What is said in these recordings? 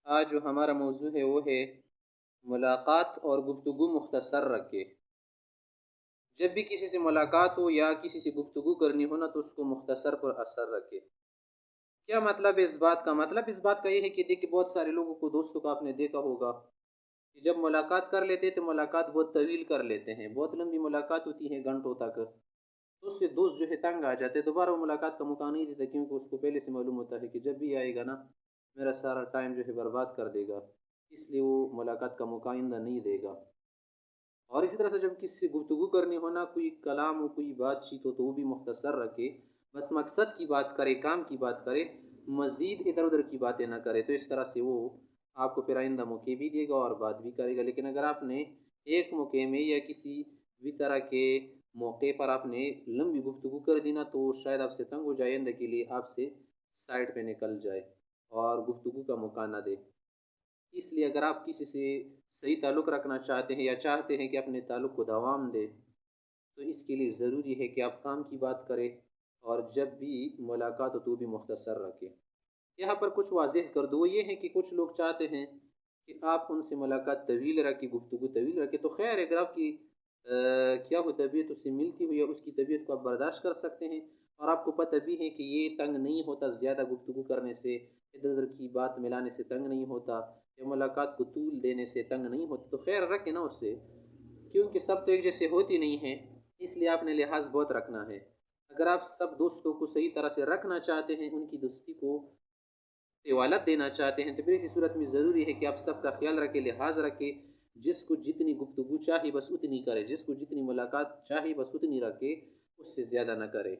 آج جو ہمارا موضوع ہے وہ ہے ملاقات اور گفتگو مختصر رکھے۔ جب بھی کسی سے ملاقات ہو یا کسی سے گفتگو کرنی ہو نا تو اس کو مختصر پر اثر رکھے۔ کیا مطلب ہے اس بات کا؟ مطلب اس بات کا یہ ہے کہ دیکھیے بہت سارے لوگوں کو، دوستوں کو آپ نے دیکھا ہوگا کہ جب ملاقات کر لیتے تو ملاقات بہت طویل کر لیتے ہیں، بہت لمبی ملاقات ہوتی ہے گھنٹوں تک، تو اس سے دوست جو ہے تنگ آ جاتے، دوبارہ وہ ملاقات کا موقع نہیں دیتا، کیونکہ اس کو پہلے سے معلوم ہوتا ہے کہ جب بھی آئے گا نا میرا سارا ٹائم جو ہے برباد کر دے گا، اس لیے وہ ملاقات کا موقع آئندہ نہیں دے گا۔ اور اسی طرح سے جب کسی سے گفتگو کرنی ہو نا، کوئی کلام ہو، کوئی بات چیت ہو، تو وہ بھی مختصر رکھے، بس مقصد کی بات کرے، کام کی بات کرے، مزید ادھر ادھر کی باتیں نہ کرے، تو اس طرح سے وہ آپ کو پھر آئندہ موقع بھی دے گا اور بات بھی کرے گا۔ لیکن اگر آپ نے ایک موقع میں یا کسی بھی طرح کے موقع پر آپ نے لمبی گفتگو کر دی نا تو شاید آپ سے تنگ ہو جائے، آئندہ کے لیے آپ سے سائڈ پہ نکل جائے اور گفتگو کا موقع نہ دے۔ اس لیے اگر آپ کسی سے صحیح تعلق رکھنا چاہتے ہیں یا چاہتے ہیں کہ اپنے تعلق کو دوام دے، تو اس کے لیے ضروری ہے کہ آپ کام کی بات کریں اور جب بھی ملاقات ہو تو بھی مختصر رکھیں۔ یہاں پر کچھ واضح کر دو، وہ یہ ہے کہ کچھ لوگ چاہتے ہیں کہ آپ ان سے ملاقات طویل رکھیں، گفتگو طویل رکھیں، تو خیر اگر آپ کی کیا ہو طبیعت اس سے ملتی ہوئی ہے، اس کی طبیعت کو آپ برداشت کر سکتے ہیں اور آپ کو پتہ بھی ہے کہ یہ تنگ نہیں ہوتا زیادہ گفتگو کرنے سے، ادھر ادھر کی بات ملانے سے تنگ نہیں ہوتا یا ملاقات کو طول دینے سے تنگ نہیں ہوتا، تو خیر رکھیں نا اس سے، کیونکہ سب تو ایک جیسے ہوتی نہیں ہیں، اس لیے آپ نے لحاظ بہت رکھنا ہے۔ اگر آپ سب دوستوں کو صحیح طرح سے رکھنا چاہتے ہیں، ان کی دوستی کو طوالت دینا چاہتے ہیں، تو پھر اسی صورت میں ضروری ہے کہ آپ سب کا خیال رکھیں، لحاظ رکھیں، جس کو جتنی گفتگو چاہیے بس اتنی کرے، جس کو جتنی ملاقات چاہیے بس اتنی رکھے، اس سے زیادہ نہ کرے،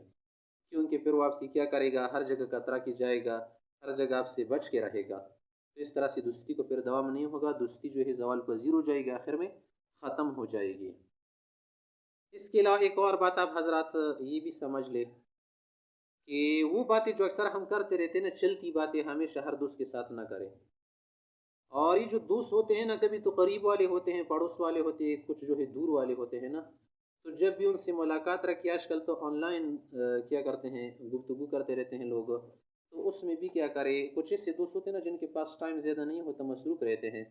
کیونکہ پھر وہ آپ سے کیا کرے گا، ہر جگہ کترا کے جائے گا، ہر جگہ آپ سے بچ کے رہے گا، تو اس طرح سے دوستی کو پھر دوام نہیں ہوگا، دوستی جو ہے زوال پذیر ہو جائے گی، آخر میں ختم ہو جائے گی۔ اس کے علاوہ ایک اور بات آپ حضرات یہ بھی سمجھ لیں کہ وہ باتیں جو اکثر ہم کرتے رہتے ہیں نا، چلتی باتیں ہمیشہ ہر دوست کے ساتھ نہ کریں، اور یہ جو دوست ہوتے ہیں نا، کبھی تو قریب والے ہوتے ہیں، پڑوس والے ہوتے ہیں، کچھ جو ہے دور والے ہوتے ہیں نا، تو جب بھی ان سے ملاقات رکھی، آج کل تو آن لائن کیا کرتے ہیں، گفتگو کرتے رہتے ہیں لوگ، تو اس میں بھی کیا کرے، کچھ ایسے دوست ہوتے ہیں نا جن کے پاس ٹائم زیادہ نہیں ہوتا، مصروف رہتے ہیں،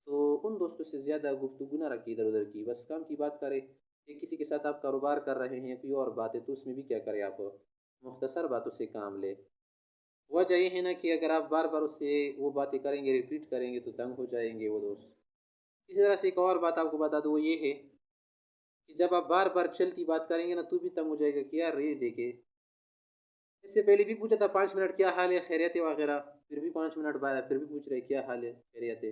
تو ان دوستوں سے زیادہ گفتگو نہ رکھیے ادھر ادھر کی، بس کام کی بات کرے، کہ کسی کے ساتھ آپ کاروبار کر رہے ہیں کوئی اور بات ہے تو اس میں بھی کیا کرے، آپ مختصر باتوں سے کام لے۔ وجہ یہ ہے نا کہ اگر آپ بار بار اس سے وہ باتیں کریں گے، ریپیٹ کریں گے، تو تنگ ہو جائیں گے وہ دوست۔ اسی طرح سے ایک اور بات آپ کو بتا دوں، وہ یہ ہے کہ جب آپ بار بار چلتی بات کریں گے نا تو بھی تنگ ہو جائے گا کہ یار یہ دیکھے، اس سے پہلے بھی پوچھا تھا 5 منٹ کیا حال ہے، خیریت ہے وغیرہ، پھر بھی 5 منٹ بعد پھر بھی پوچھ رہے کیا حال ہے، خیریت ہے۔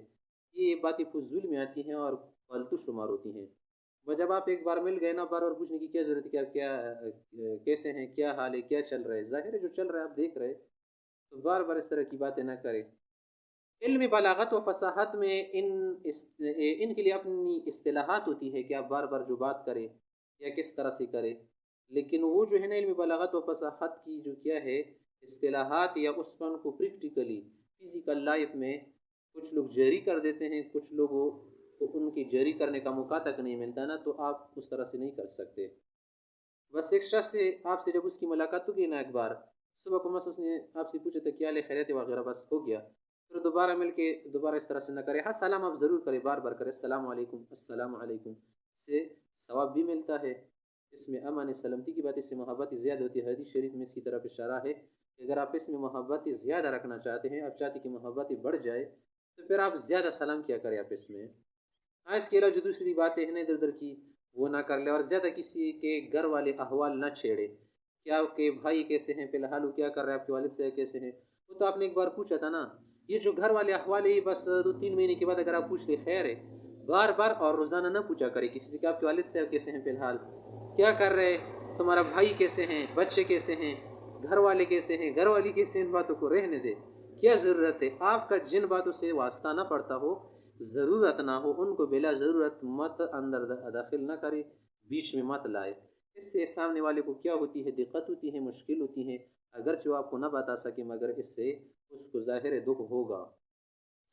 یہ باتیں فضول میں آتی ہیں اور فالتو شمار ہوتی ہیں، وہ جب آپ ایک بار مل گئے نا، بار بار پوچھنے کی کیا ضرورت ہے، کیا کیا کیسے ہیں، کیا حال ہے، کیا چل رہا ہے، ظاہر ہے جو چل رہا ہے آپ دیکھ رہے، تو بار بار اس طرح کی باتیں نہ کریں۔ علم بلاغت و فصاحت میں ان کے لیے اپنی اصطلاحات ہوتی ہے کہ آپ بار بار جو بات کریں یا کس طرح سے کریں، لیکن وہ جو ہے نا علم بلاغت و فصاحت کی جو کیا ہے اصطلاحات، یا اس فن کو پریکٹیکلی فزیکل لائف میں کچھ لوگ جاری کر دیتے ہیں، کچھ لوگوں کو ان کی جاری کرنے کا موقع تک نہیں ملتا نا، تو آپ اس طرح سے نہیں کر سکتے۔ بس ایک شخص سے آپ سے جب اس کی ملاقات ہوگی نا ایک بار صبح کو، بس اس نے آپ سے پوچھا تھا کیا حال خیریت وغیرہ، بس ہو گیا، پھر دوبارہ مل کے دوبارہ اس طرح سے نہ کرے، ہاں سلام آپ ضرور کریں، بار بار کریں، السلام علیکم السلام علیکم، سے ثواب بھی ملتا ہے، اس میں امان سلامتی کی بات، اس سے محبت زیادہ ہوتی ہے، حدیث شریف میں اس کی طرف اشارہ ہے کہ اگر آپ اس میں محبت زیادہ رکھنا چاہتے ہیں، آپ چاہتے ہیں کہ محبت بڑھ جائے، تو پھر آپ زیادہ سلام کیا کریں آپ اس میں۔ ہاں اس کے علاوہ جو دوسری باتیں ہیں نا ادھر ادھر کی، وہ نہ کر لے، اور زیادہ کسی کے گھر والے احوال نہ چھیڑے، کیا آپ کے بھائی کیسے ہیں فی الحال، وہ کیا کر رہے ہیں، آپ کے والد صاحب کیسے ہیں، وہ تو آپ نے ایک بار پوچھا تھا نا، یہ جو گھر والے احوال ہے یہ بس 2-3 مہینے کے بعد اگر آپ پوچھ لیں خیر ہے، بار بار اور روزانہ نہ پوچھا کرے کسی سے کہ آپ کے والد صاحب کیسے ہیں فی الحال، کیا کر رہے، تمہارا بھائی کیسے ہیں، بچے کیسے ہیں، گھر والے کیسے ہیں، گھر والی کیسے ہیں، ان باتوں کو رہنے دے، کیا ضرورت ہے، آپ کا جن باتوں سے واسطہ نہ پڑتا ہو، ضرورت نہ ہو، ان کو بلا ضرورت مت اندر داخل نہ کرے، بیچ میں مت لائے، اس سے سامنے والے کو کیا ہوتی ہے، دقت ہوتی ہے، مشکل ہوتی ہے، اگرچہ وہ آپ کو نہ بتا سکے مگر اس سے اس کو ظاہر دکھ ہوگا،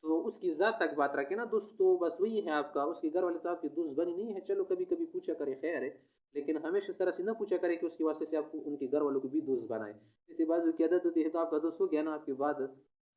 تو اس کی ذات تک بات رکھے نا، دوست تو بس وہی ہے آپ کا، اس کے گھر والے تو آپ کے دوست بنی نہیں ہے، چلو کبھی کبھی پوچھا کرے خیر ہے، لیکن ہمیشہ اس طرح سے نہ پوچھا کرے کہ اس کے واسطے سے آپ کو ان کے گھر والوں کو بھی دوست بنائے، اسی بات کی عادت ہوتی ہے تو آپ کا دوست ہو گیا نا آپ کے بعد،